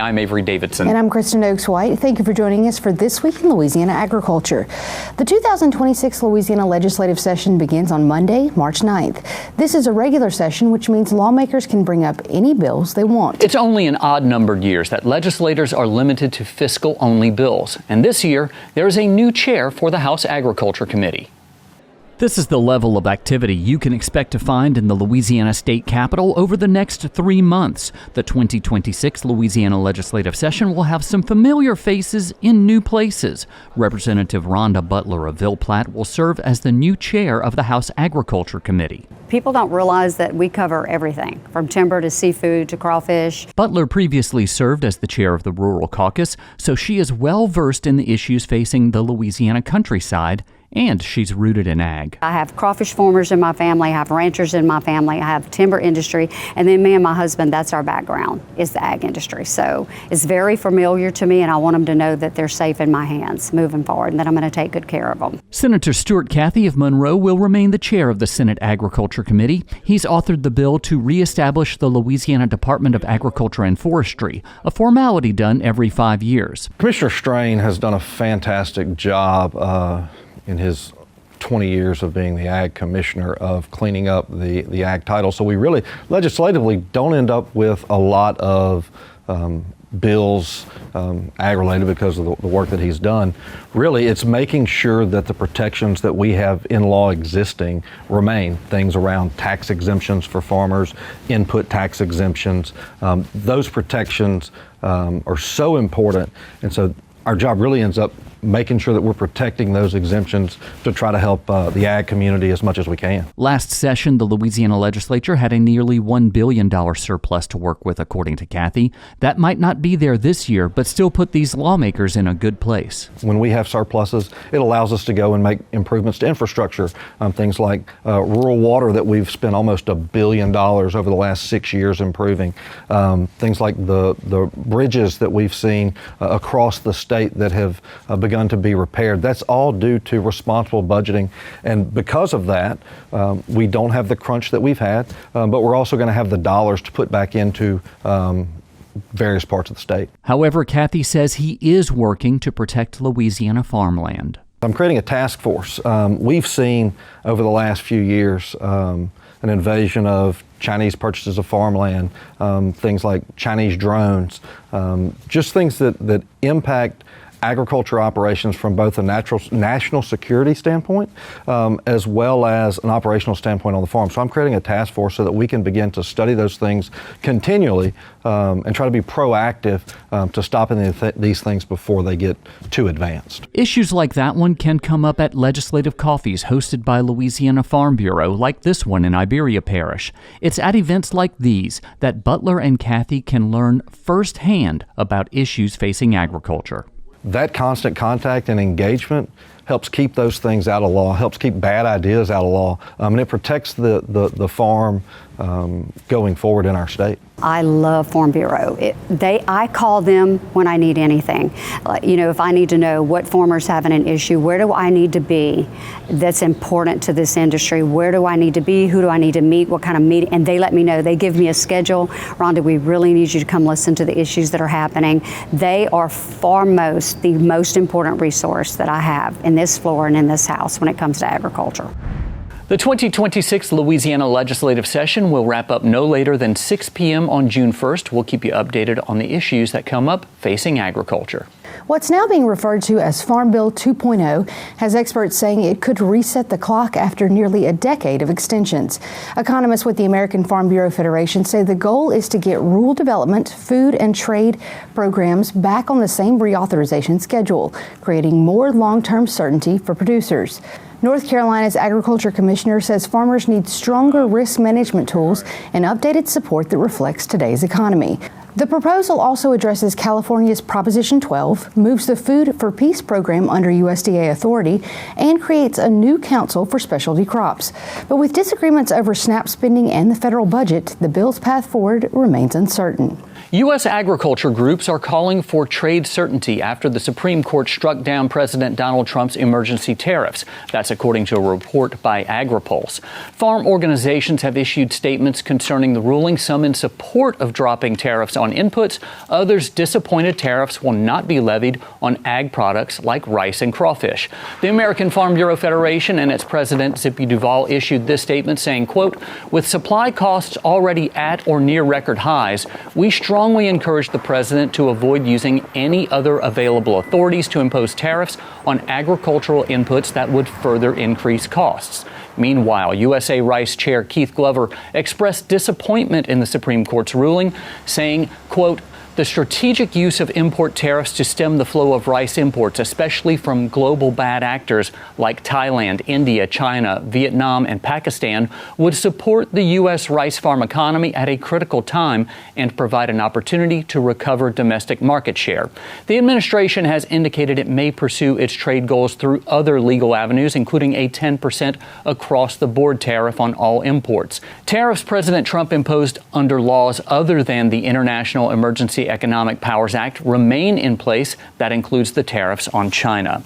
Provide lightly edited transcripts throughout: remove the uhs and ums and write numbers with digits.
I'm Avery Davidson. And I'm Kristen Oaks-White. Thank you for joining us for This Week in Louisiana Agriculture. The 2026 Louisiana legislative session begins on Monday, March 9th. This is a regular session, which means lawmakers can bring up any bills they want. It's only in odd-numbered years that legislators are limited to fiscal-only bills. And this year, there is a new chair for the House Agriculture Committee. This is the level of activity you can expect to find in the Louisiana State Capitol over the next 3 months. The 2026 Louisiana legislative session will have some familiar faces in new places. Representative Rhonda Butler of Ville Platte will serve as the new chair of the House Agriculture Committee. People don't realize that we cover everything, from timber to seafood to crawfish. Butler previously served as the chair of the Rural Caucus, so she is well versed in the issues facing the Louisiana countryside, and she's rooted in ag. I have crawfish farmers in my family, I have ranchers in my family, I have timber industry, and then me and my husband, that's our background, is the ag industry. So it's very familiar to me, and I want them to know that they're safe in my hands moving forward and that I'm going to take good care of them. Senator Stuart Cathy of Monroe will remain the chair of the Senate Agriculture Committee. He's authored the bill to reestablish the Louisiana Department of Agriculture and Forestry, a formality done every 5 years. Commissioner Strain has done a fantastic job in his 20 years of being the ag commissioner of cleaning up the ag title. So we really legislatively don't end up with a lot of bills ag-related because of the work that he's done. Really, it's making sure that the protections that we have in law existing remain. Things around tax exemptions for farmers, input tax exemptions. Those protections are so important, and so our job really ends up making sure that we're protecting those exemptions to try to help the ag community as much as we can. Last session, the Louisiana legislature had a nearly $1 billion surplus to work with, according to Cathy. That might not be there this year, but still put these lawmakers in a good place. When we have surpluses, it allows us to go and make improvements to infrastructure. Things like rural water that we've spent almost $1 billion over the last 6 years improving. Things like the bridges that we've seen across the state that have begun to be repaired. That's all due to responsible budgeting, and because of that, we don't have the crunch that we've had, but we're also going to have the dollars to put back into various parts of the state. However, Cathy says he is working to protect Louisiana farmland. I'm creating a task force. We've seen over the last few years an invasion of Chinese purchases of farmland, things like Chinese drones, just things that impact agriculture operations from both a national security standpoint as well as an operational standpoint on the farm. So I'm creating a task force so that we can begin to study those things continually and try to be proactive to stopping these things before they get too advanced. Issues like that one can come up at legislative coffees hosted by Louisiana Farm Bureau, like this one in Iberia Parish. It's at events like these that Butler and Cathy can learn firsthand about issues facing agriculture. That constant contact and engagement helps keep those things out of law, helps keep bad ideas out of law, and it protects the farm going forward in our state. I love Farm Bureau. I call them when I need anything. If I need to know what farmer's having an issue, where do I need to be that's important to this industry? Where do I need to be? Who do I need to meet? What kind of meeting? And they let me know. They give me a schedule. Rhonda, we really need you to come listen to the issues that are happening. They are the most important resource that I have in this floor and in this house when it comes to agriculture. The 2026 Louisiana legislative session will wrap up no later than 6 p.m. on June 1st. We'll keep you updated on the issues that come up facing agriculture. What's now being referred to as Farm Bill 2.0 has experts saying it could reset the clock after nearly a decade of extensions. Economists with the American Farm Bureau Federation say the goal is to get rural development, food, and trade programs back on the same reauthorization schedule, creating more long-term certainty for producers. North Carolina's Agriculture Commissioner says farmers need stronger risk management tools and updated support that reflects today's economy. The proposal also addresses California's Proposition 12, moves the Food for Peace program under USDA authority, and creates a new council for specialty crops. But with disagreements over SNAP spending and the federal budget, the bill's path forward remains uncertain. U.S. agriculture groups are calling for trade certainty after the Supreme Court struck down President Donald Trump's emergency tariffs. That's according to a report by AgriPulse. Farm organizations have issued statements concerning the ruling, some in support of dropping tariffs on inputs, others disappointed tariffs will not be levied on ag products like rice and crawfish. The American Farm Bureau Federation and its president, Zippy Duvall, issued this statement saying, quote, "With supply costs already at or near record highs, we strongly encourage the president to avoid using any other available authorities to impose tariffs on agricultural inputs that would further increase costs." Meanwhile, USA Rice Chair Keith Glover expressed disappointment in the Supreme Court's ruling, saying, quote, "The strategic use of import tariffs to stem the flow of rice imports, especially from global bad actors like Thailand, India, China, Vietnam, and Pakistan, would support the U.S. rice farm economy at a critical time and provide an opportunity to recover domestic market share." The administration has indicated it may pursue its trade goals through other legal avenues, including a 10% across-the-board tariff on all imports. Tariffs President Trump imposed under laws other than the International Emergency Economic Powers Act remain in place. That includes the tariffs on China.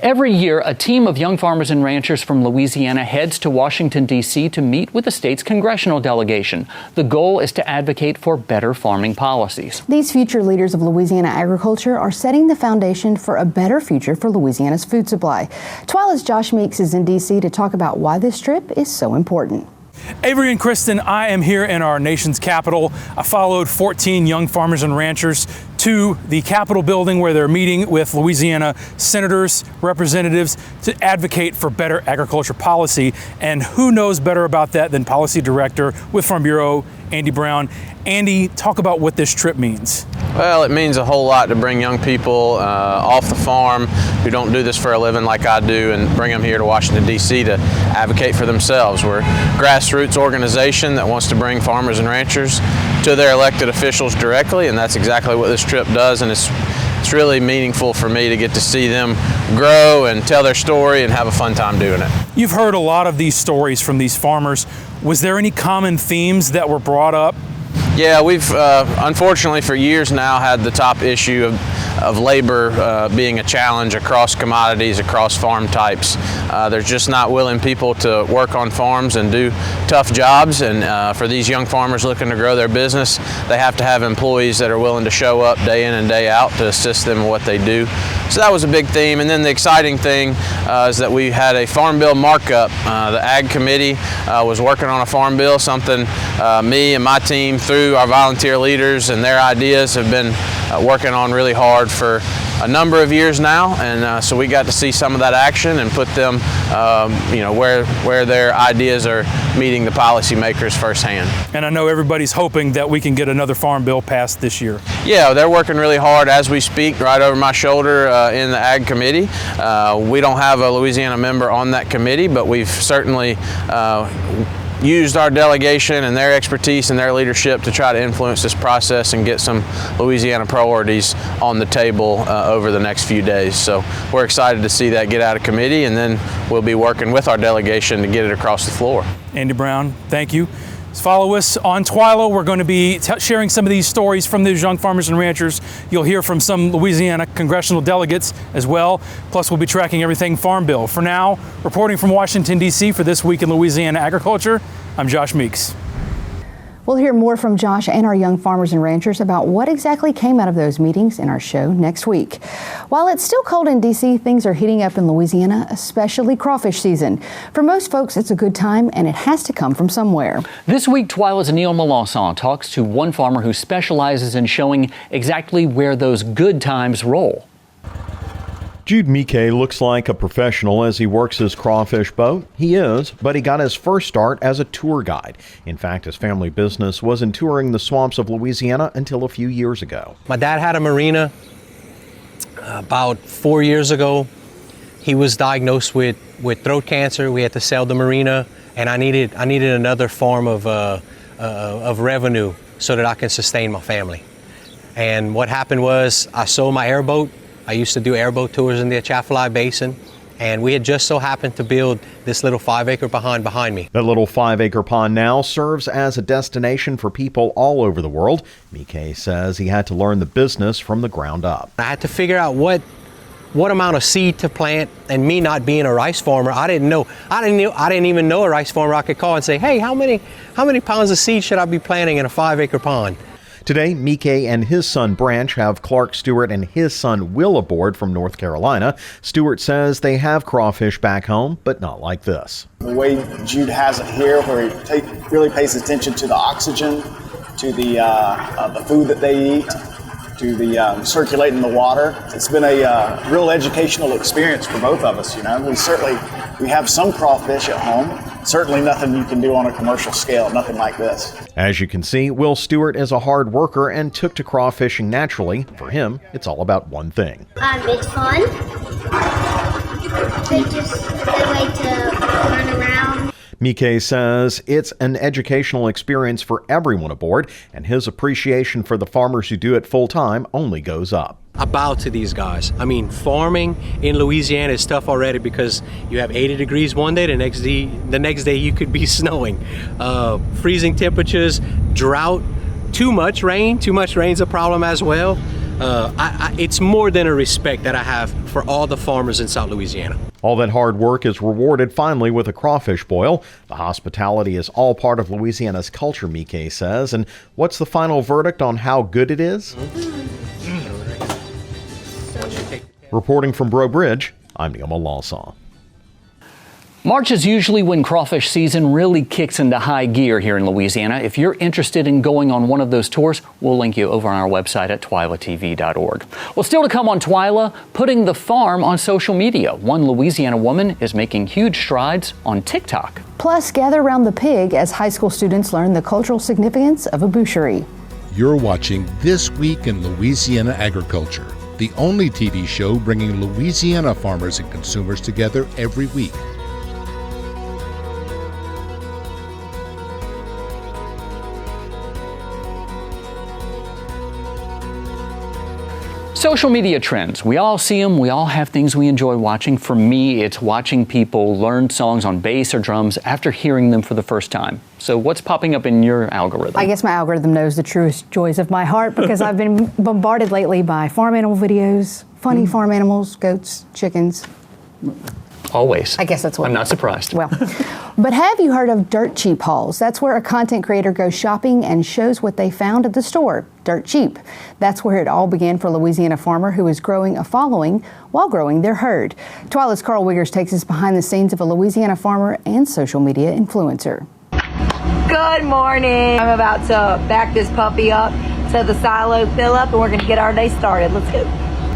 Every year, a team of young farmers and ranchers from Louisiana heads to Washington, D.C. to meet with the state's congressional delegation. The goal is to advocate for better farming policies. These future leaders of Louisiana agriculture are setting the foundation for a better future for Louisiana's food supply. TWILA's Josh Meeks is in D.C. to talk about why this trip is so important. Avery and Kristen, I am here in our nation's capital. I followed 14 young farmers and ranchers to the Capitol building where they're meeting with Louisiana senators, representatives to advocate for better agriculture policy. And who knows better about that than Policy Director with Farm Bureau, Andy Brown. Andy, talk about what this trip means. Well, it means a whole lot to bring young people off the farm who don't do this for a living like I do and bring them here to Washington, D.C. to advocate for themselves. We're a grassroots organization that wants to bring farmers and ranchers to their elected officials directly, and that's exactly what this trip does, and it's really meaningful for me to get to see them grow and tell their story and have a fun time doing it. You've heard a lot of these stories from these farmers. Was there any common themes that were brought up? Yeah, we've unfortunately for years now had the top issue of labor being a challenge across commodities, across farm types. There's just not willing people to work on farms and do tough jobs, and for these young farmers looking to grow their business, they have to have employees that are willing to show up day in and day out to assist them in what they do. So that was a big theme. And then the exciting thing is that we had a farm bill markup. The Ag Committee was working on a farm bill, something me and my team through our volunteer leaders and their ideas have been working on really hard for a number of years now, and so we got to see some of that action and put them where their ideas are meeting the policymakers firsthand. And I know everybody's hoping that we can get another farm bill passed this year. Yeah, they're working really hard as we speak, right over my shoulder in the Ag Committee. We don't have a Louisiana member on that committee, but we've certainly used our delegation and their expertise and their leadership to try to influence this process and get some Louisiana priorities on the table over the next few days. So we're excited to see that get out of committee, and then we'll be working with our delegation to get it across the floor. Andy Brown, thank you. Follow us on TWILA. We're going to be sharing some of these stories from these young farmers and ranchers. You'll hear from some Louisiana congressional delegates as well. Plus, we'll be tracking everything Farm Bill. For now, reporting from Washington, D.C. for This Week in Louisiana Agriculture, I'm Josh Meeks. We'll hear more from Josh and our young farmers and ranchers about what exactly came out of those meetings in our show next week. While it's still cold in D.C., things are heating up in Louisiana, especially crawfish season. For most folks, it's a good time, and it has to come from somewhere. This week, TWILA's Neil Melanson talks to one farmer who specializes in showing exactly where those good times roll. Jude Mike looks like a professional as he works his crawfish boat. He is, but he got his first start as a tour guide. In fact, his family business wasn't touring the swamps of Louisiana until a few years ago. My dad had a marina about 4 years ago. He was diagnosed with throat cancer. We had to sell the marina, and I needed another form of revenue so that I can sustain my family. And what happened was I sold my airboat. I used to do airboat tours in the Atchafalaya Basin, And we had just so happened to build this little 5-acre pond behind me. That little 5-acre pond now serves as a destination for people all over the world. Mike says he had to learn the business from the ground up. I had to figure out what amount of seed to plant, and me not being a rice farmer, I didn't even know a rice farmer I could call and say, hey, how many pounds of seed should I be planting in a 5-acre pond? Today, Mike and his son Branch have Clark Stewart and his son Will aboard from North Carolina. Stewart says they have crawfish back home, but not like this. The way Jude has it here, where he really pays attention to the oxygen, to the food that they eat, to the circulating the water. It's been a real educational experience for both of us. You know, we have some crawfish at home. Certainly nothing you can do on a commercial scale, nothing like this. As you can see, Will Stewart is a hard worker and took to crawfishing naturally. For him, it's all about one thing. It's fun. It's just a good way to run around. Mike says it's an educational experience for everyone aboard, and his appreciation for the farmers who do it full time only goes up. I bow to these guys. I mean, farming in Louisiana is tough already because you have 80 degrees one day, the next day you could be snowing. Freezing temperatures, drought, too much rain's a problem as well. It's more than a respect that I have for all the farmers in South Louisiana. All that hard work is rewarded finally with a crawfish boil. The hospitality is all part of Louisiana's culture, Mike says. And what's the final verdict on how good it is? Reporting from Breaux Bridge, I'm Neil Lawsaw. March is usually when crawfish season really kicks into high gear here in Louisiana. If you're interested in going on one of those tours, we'll link you over on our website at twilatv.org. Well, still to come on TWILA, putting the farm on social media. One Louisiana woman is making huge strides on TikTok. Plus, gather around the pig as high school students learn the cultural significance of a boucherie. You're watching This Week in Louisiana Agriculture, the only TV show bringing Louisiana farmers and consumers together every week. Social media trends. We all see them. We all have things we enjoy watching. For me, it's watching people learn songs on bass or drums after hearing them for the first time. So what's popping up in your algorithm? I guess my algorithm knows the truest joys of my heart because I've been bombarded lately by farm animal videos, funny farm animals, goats, chickens. Always. I guess that's what. I'm not surprised. Well, but have you heard of Dirt Cheap hauls? That's where a content creator goes shopping and shows what they found at the store, dirt cheap. That's where it all began for a Louisiana farmer who is growing a following while growing their herd. TWILA's Carl Wiggers takes us behind the scenes of a Louisiana farmer and social media influencer. Good morning. I'm about to back this puppy up to the silo fill up and we're going to get our day started. Let's go.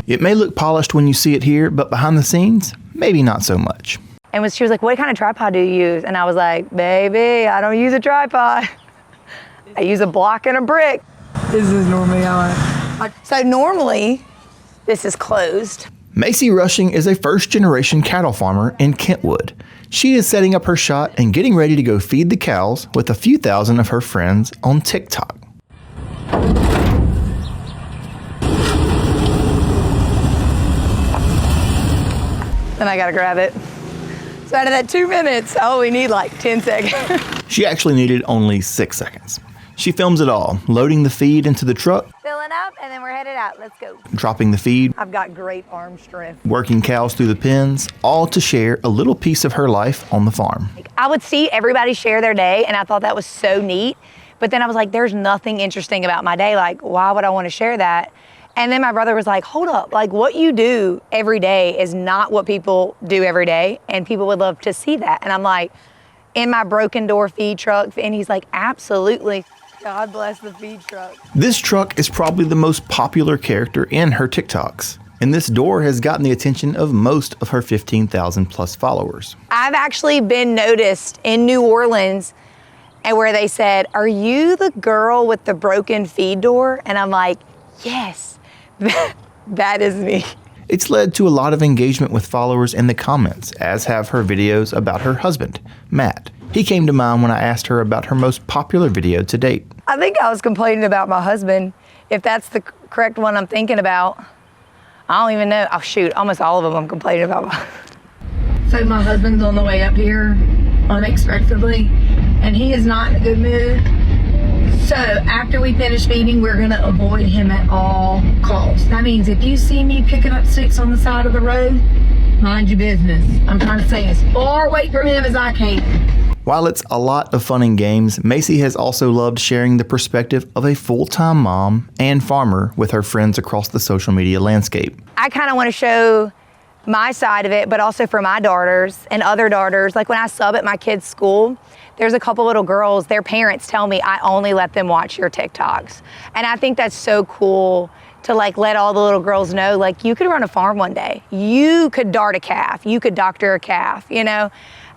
It may look polished when you see it here, but behind the scenes, maybe not so much. And when she was like, what kind of tripod do you use? And I was like, baby, I don't use a tripod. I use a block and a brick. This is normally how So normally, this is closed. Macy Rushing is a first-generation cattle farmer in Kentwood. She is setting up her shot and getting ready to go feed the cows with a few thousand of her friends on TikTok. Then I gotta grab it. So out of that 2 minutes, I only need like 10 seconds. She actually needed only 6 seconds. She films it all, loading the feed into the truck, Filling up, and then we're headed out. Let's go. dropping the feed, I've got great arm strength. working cows through the pens, all to share a little piece of her life on the farm. I would see everybody share their day, and I thought that was so neat. But then I was like, there's nothing interesting about my day. Like, why would I want to share that? And then my brother was like, hold up, like what you do every day is not what people do every day, and people would love to see that. And I'm like, in my broken door feed truck, and he's like, absolutely. God bless the feed truck. This truck is probably the most popular character in her TikToks, and this door has gotten the attention of most of her 15,000 plus followers. I've actually been noticed in New Orleans and where they said, are you the girl with the broken feed door? And I'm like, yes. That is me. It's led to a lot of engagement with followers in the comments, as have her videos about her husband, Matt. He came to mind when I asked her about her most popular video to date. I think I was complaining about my husband. If that's the correct one I'm thinking about, I don't even know. Oh shoot, almost all of them I'm complaining about. So my husband's on the way up here unexpectedly, and he is not in a good mood. So after we finish feeding, we're gonna avoid him at all costs. That means if you see me picking up sticks on the side of the road, mind your business. I'm trying to stay as far away from him as I can. While it's a lot of fun and games, Macy has also loved sharing the perspective of a full-time mom and farmer with her friends across the social media landscape. I kind of want to show my side of it, but also for my daughters and other daughters. Like when I sub at my kids' school, there's a couple little girls, their parents tell me I only let them watch your TikToks. And I think that's so cool to like let all the little girls know, like you could run a farm one day. You could dart a calf. You could doctor a calf, you know?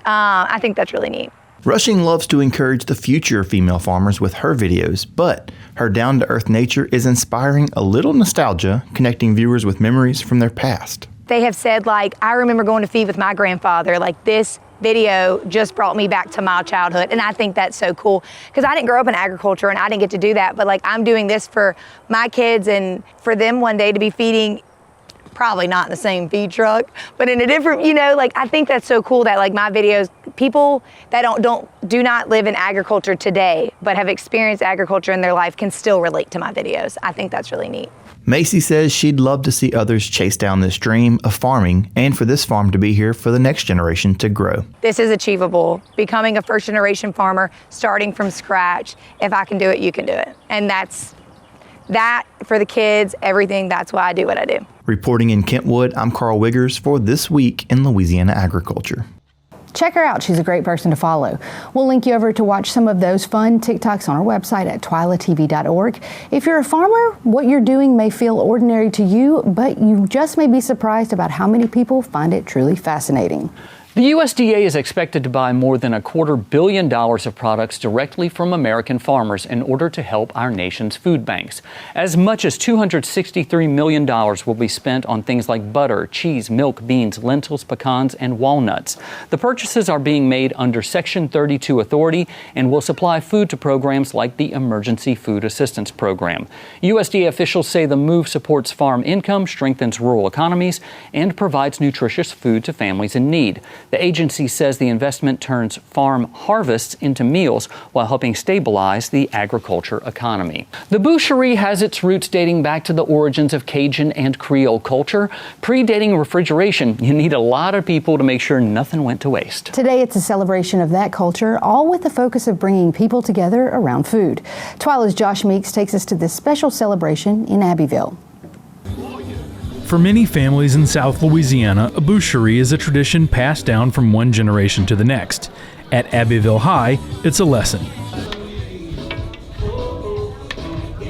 I think that's really neat. Rushing loves to encourage the future of female farmers with her videos, but her down-to-earth nature is inspiring a little nostalgia, connecting viewers with memories from their past. They have said, like, I remember going to feed with my grandfather. Like, this video just brought me back to my childhood. And I think that's so cool because I didn't grow up in agriculture and I didn't get to do that. But like, I'm doing this for my kids and for them one day to be feeding, probably not in the same feed truck, but in a different, you know, like, I think that's so cool that like my videos, people that do not live in agriculture today, but have experienced agriculture in their life can still relate to my videos. I think that's really neat. Macy says she'd love to see others chase down this dream of farming and for this farm to be here for the next generation to grow. This is achievable. Becoming a first generation farmer, starting from scratch. If I can do it, you can do it. And that's that for the kids, everything. That's why I do what I do. Reporting in Kentwood, I'm Carl Wiggers for This Week in Louisiana Agriculture. Check her out. She's a great person to follow. We'll link you over to watch some of those fun TikToks on our website at twilatv.org. If you're a farmer, what you're doing may feel ordinary to you, but you just may be surprised about how many people find it truly fascinating. The USDA is expected to buy more than $250 million of products directly from American farmers in order to help our nation's food banks. As much as $263 million will be spent on things like butter, cheese, milk, beans, lentils, pecans, and walnuts. The purchases are being made under Section 32 authority and will supply food to programs like the Emergency Food Assistance Program. USDA officials say the move supports farm income, strengthens rural economies, and provides nutritious food to families in need. The agency says the investment turns farm harvests into meals while helping stabilize the agriculture economy. The boucherie has its roots dating back to the origins of Cajun and Creole culture. Predating refrigeration, you need a lot of people to make sure nothing went to waste. Today it's a celebration of that culture, all with the focus of bringing people together around food. TWILA's Josh Meeks takes us to this special celebration in Abbeville. For many families in South Louisiana, a boucherie is a tradition passed down from one generation to the next. At Abbeville High, it's a lesson.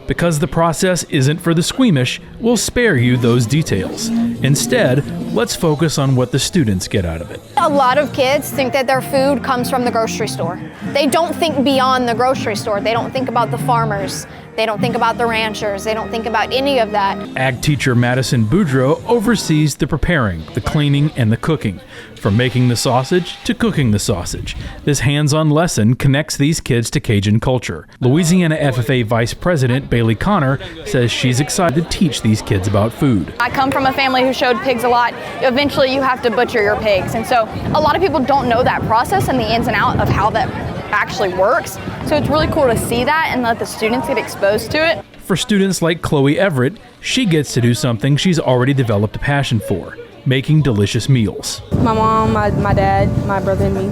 Because the process isn't for the squeamish, we'll spare you those details. Instead, let's focus on what the students get out of it. A lot of kids think that their food comes from the grocery store. They don't think beyond the grocery store. They don't think about the farmers. They don't think about the ranchers. They don't think about any of that. Ag teacher Madison Boudreau oversees the preparing, the cleaning, and the cooking. From making the sausage to cooking the sausage. This hands-on lesson connects these kids to Cajun culture. Louisiana FFA Vice President Bailey Connor says she's excited to teach these kids about food. I come from a family who showed pigs a lot. Eventually you have to butcher your pigs. And so a lot of people don't know that process and the ins and outs of how that actually works. So it's really cool to see that and let the students get exposed to it. For students like Chloe Everett, she gets to do something she's already developed a passion for. Making delicious meals. My mom, my dad, my brother and me,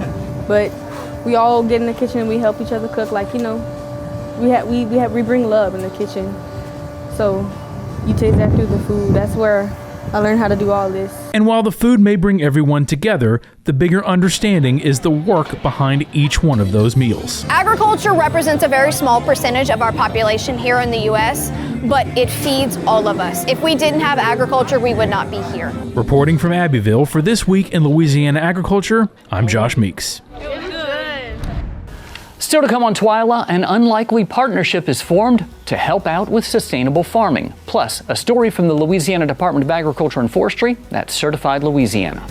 but we all get in the kitchen and we help each other cook. Like, you know, we bring love in the kitchen. So you taste that through the food. That's where I learned how to do all this. And while the food may bring everyone together, the bigger understanding is the work behind each one of those meals. Agriculture represents a very small percentage of our population here in the U.S., but it feeds all of us. If we didn't have agriculture, we would not be here. Reporting from Abbeville for This Week in Louisiana Agriculture, I'm Josh Meeks. Still to come on TWILA, an unlikely partnership is formed to help out with sustainable farming. Plus, a story from the Louisiana Department of Agriculture and Forestry that's certified Louisiana.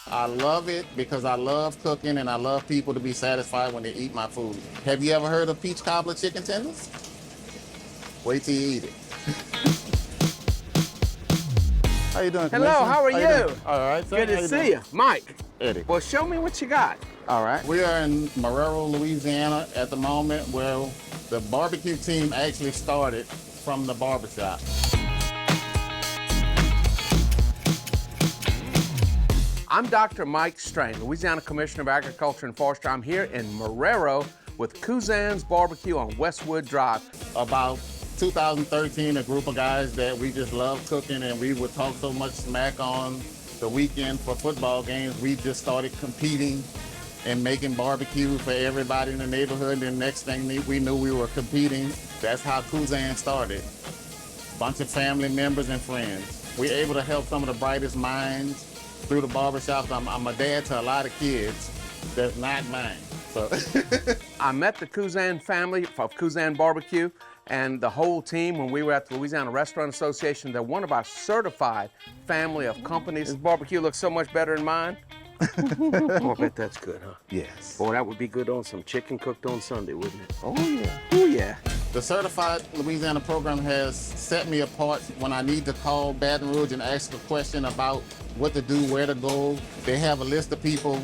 I love it because I love cooking and I love people to be satisfied when they eat my food. Have you ever heard of peach cobbler chicken tenders? Wait till you eat it. How you doing, Hello, Commissioner? how are you? All right, sir. Good How to you see doing? you. Mike. Eddie. Well, show me what you got. All right. We are in Marrero, Louisiana at the moment where the barbecue team actually started from the barbershop. I'm Dr. Mike Strain, Louisiana Commissioner of Agriculture and Forestry. I'm here in Marrero with Kuzan's Barbecue on Westwood Drive. About 2013, a group of guys that we just love cooking, and we would talk so much smack on the weekend for football games. We just started competing and making barbecue for everybody in the neighborhood. And the next thing we knew, we were competing. That's how Kuzan started. Bunch of family members and friends. We're able to help some of the brightest minds through the barbershops. I'm a dad to a lot of kids. That's not mine. So I met the Kuzan family of Kuzan Barbecue and the whole team when we were at the Louisiana Restaurant Association. They're one of our certified family of companies. This barbecue looks so much better than mine. Oh, I bet that's good, huh? Yes. Boy, that would be good on some chicken cooked on Sunday, wouldn't it? Oh, yeah. Oh, yeah. The Certified Louisiana program has set me apart when I need to call Baton Rouge and ask a question about what to do, where to go. They have a list of people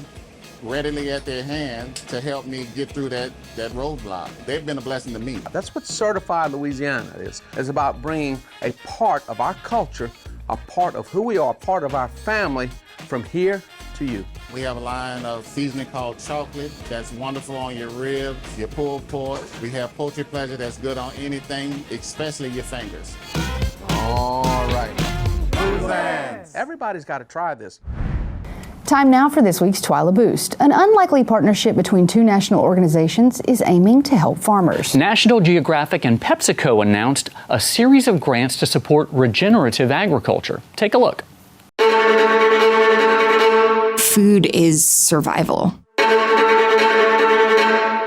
readily at their hand to help me get through that roadblock. They've been a blessing to me. That's what Certified Louisiana is. It's about bringing a part of our culture, a part of who we are, a part of our family from here to you. We have a line of seasoning called chocolate that's wonderful on your ribs, your pulled pork. We have poultry pleasure that's good on anything, especially your fingers. All right. Everybody's got to try this. Time now for this week's TWILA Boost. An unlikely partnership between two national organizations is aiming to help farmers. National Geographic and PepsiCo announced a series of grants to support regenerative agriculture. Take a look. Food is survival.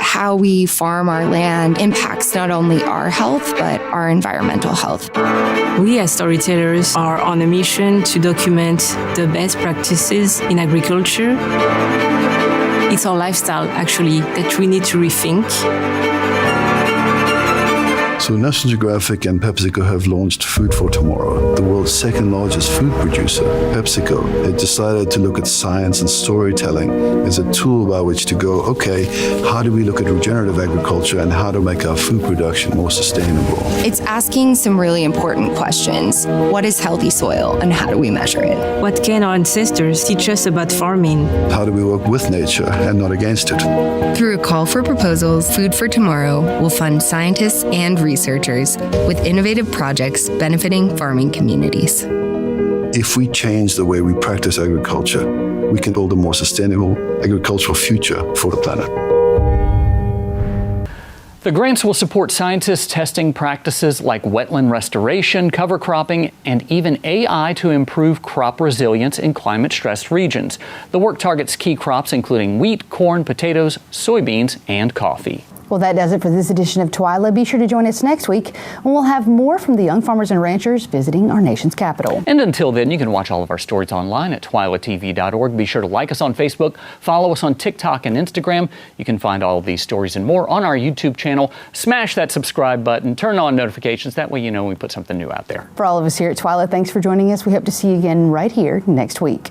How we farm our land impacts not only our health, but our environmental health. We as storytellers are on a mission to document the best practices in agriculture. It's our lifestyle, actually, that we need to rethink. So National Geographic and PepsiCo have launched Food for Tomorrow, the world's second largest food producer. PepsiCo had decided to look at science and storytelling as a tool by which to go, okay, how do we look at regenerative agriculture and how to make our food production more sustainable? It's asking some really important questions. What is healthy soil and how do we measure it? What can our ancestors teach us about farming? How do we work with nature and not against it? Through a call for proposals, Food for Tomorrow will fund scientists and researchers with innovative projects benefiting farming communities. If we change the way we practice agriculture, we can build a more sustainable agricultural future for the planet. The grants will support scientists testing practices like wetland restoration, cover cropping, and even AI to improve crop resilience in climate-stressed regions. The work targets key crops including wheat, corn, potatoes, soybeans, and coffee. Well, that does it for this edition of TWILA. Be sure to join us next week when we'll have more from the young farmers and ranchers visiting our nation's capital. And until then, you can watch all of our stories online at twilatv.org. Be sure to like us on Facebook, follow us on TikTok and Instagram. You can find all of these stories and more on our YouTube channel. Smash that subscribe button, turn on notifications. That way you know when we put something new out there. For all of us here at TWILA, thanks for joining us. We hope to see you again right here next week.